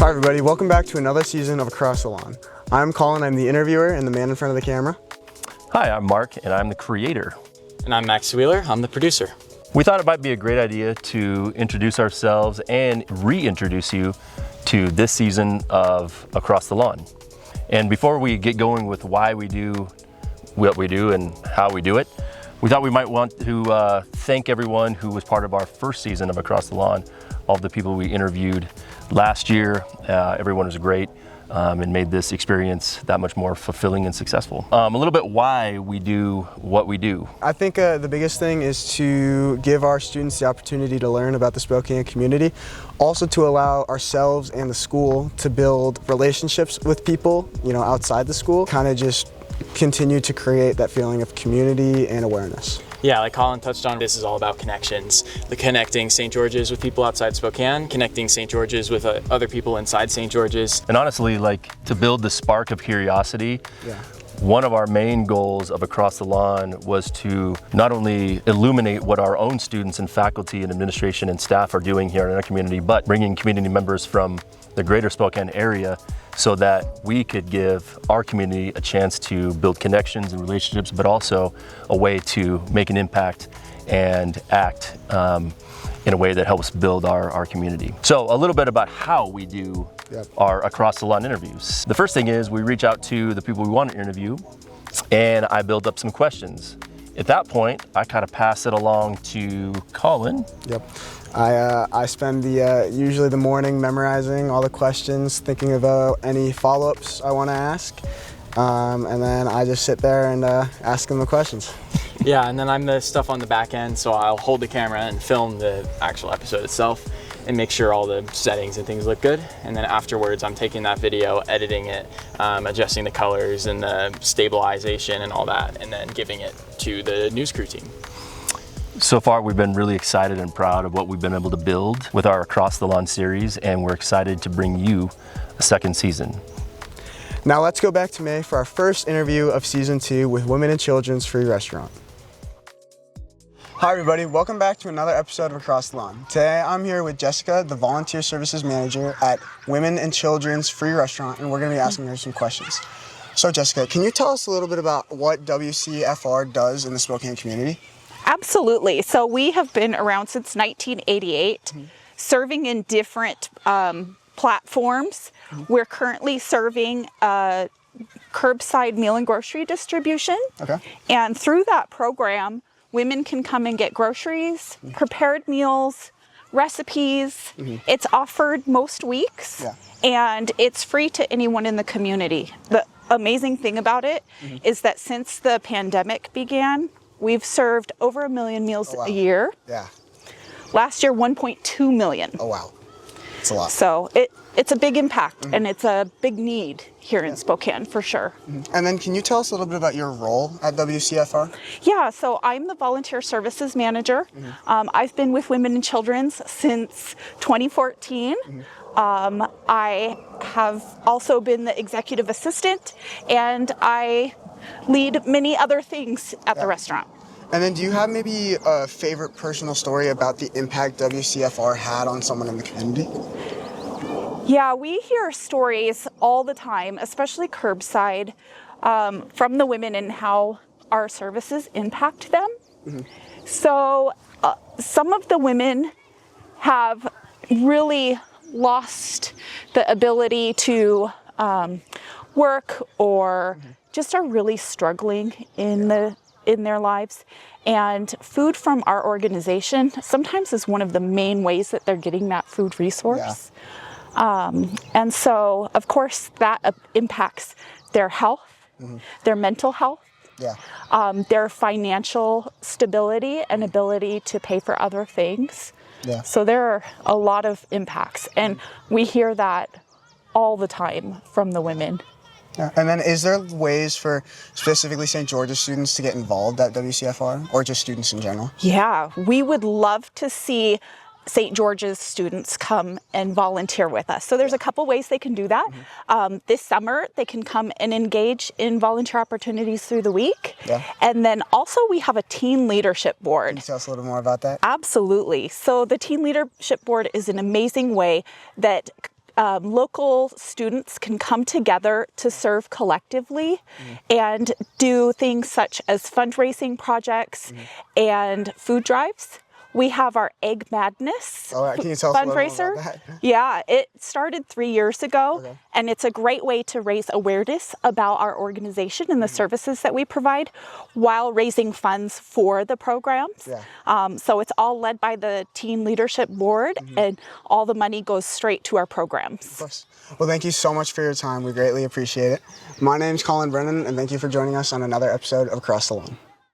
Hi everybody, welcome back to another season of Across the Lawn. I'm Colin, I'm the interviewer and the man in front of the camera. Hi, I'm Mark and I'm the creator. And I'm Max Wheeler, I'm the producer. We thought it might be a great idea to introduce ourselves and reintroduce you to this season of Across the Lawn. And before we get going with why we do what we do and how we do it, we thought we might want to thank everyone who was part of our first season of Across the Lawn, all the people we interviewed last year. Everyone was great and made this experience that much more fulfilling and successful. A little bit why we do what we do. I think the biggest thing is to give our students the opportunity to learn about the Spokane community, also to allow ourselves and the school to build relationships with people, outside the school, kind of just continue to create that feeling of community and awareness. Yeah, like Colin touched on, this is all about connections. The connecting St. George's with people outside Spokane, connecting St. George's with other people inside St. George's. And honestly, to build the spark of curiosity, one of our main goals of Across the Lawn was to not only illuminate what our own students and faculty and administration and staff are doing here in our community, but bringing community members from the greater Spokane area so that we could give our community a chance to build connections and relationships, but also a way to make an impact and act in a way that helps build our community. So a little bit about how we do our Across the Lawn interviews. The first thing is we reach out to the people we want to interview and I build up some questions. At that point, I kind of pass it along to Colin. I spend usually the morning memorizing all the questions, thinking about any follow-ups I want to ask, and then I just sit there and ask them the questions. Yeah, and then I'm the stuff on the back end, so I'll hold the camera and film the actual episode itself and make sure all the settings and things look good. And then afterwards, I'm taking that video, editing it, adjusting the colors and the stabilization and all that, and then giving it to the news crew team. So far, we've been really excited and proud of what we've been able to build with our Across the Lawn series, and we're excited to bring you a second season. Now let's go back to May for our first interview of season 2 with Women and Children's Free Restaurant. Hi everybody, welcome back to another episode of Across the Lawn. Today I'm here with Jessica, the Volunteer Services Manager at Women and Children's Free Restaurant, and we're going to be asking her some questions. So Jessica, can you tell us a little bit about what WCFR does in the Spokane community? Absolutely. So we have been around since 1988, serving in different platforms. We're currently serving curbside meal and grocery distribution. And through that program, women can come and get groceries, prepared meals, recipes. It's offered most weeks, and it's free to anyone in the community. The amazing thing about it is that since the pandemic began, we've served over 1 million meals a year. Last year, 1.2 million. Oh wow, it's a lot. So it's a big impact and it's a big need here in Spokane for sure. And then can you tell us a little bit about your role at WCFR? Yeah, so I'm the Volunteer Services Manager. I've been with Women and Children's since 2014. I have also been the executive assistant, and I lead many other things at the restaurant. And then do you have maybe a favorite personal story about the impact WCFR had on someone in the community? Yeah, we hear stories all the time, especially curbside, from the women and how our services impact them. So some of the women have really lost the ability to work or just are really struggling in their lives. And food from our organization sometimes is one of the main ways that they're getting that food resource. And so, of course, that impacts their health, their mental health, their financial stability and ability to pay for other things. So there are a lot of impacts, and we hear that all the time from the women. And then is there ways for specifically St. George's students to get involved at WCFR, or just students in general? Yeah, we would love to see St. George's students come and volunteer with us. So there's a couple ways they can do that. This summer, they can come and engage in volunteer opportunities through the week. And then also we have a teen leadership board. Can you tell us a little more about that? Absolutely. So the teen leadership board is an amazing way that local students can come together to serve collectively and do things such as fundraising projects and food drives. We have our Egg Madness Can you tell us a little fundraiser. about that? Yeah, it started 3 years ago, and it's a great way to raise awareness about our organization and the services that we provide while raising funds for the programs. So it's all led by the Teen Leadership Board, and all the money goes straight to our programs. Of course. Well, thank you so much for your time. We greatly appreciate it. My name's Colin Brennan, and thank you for joining us on another episode of Across the Lawn.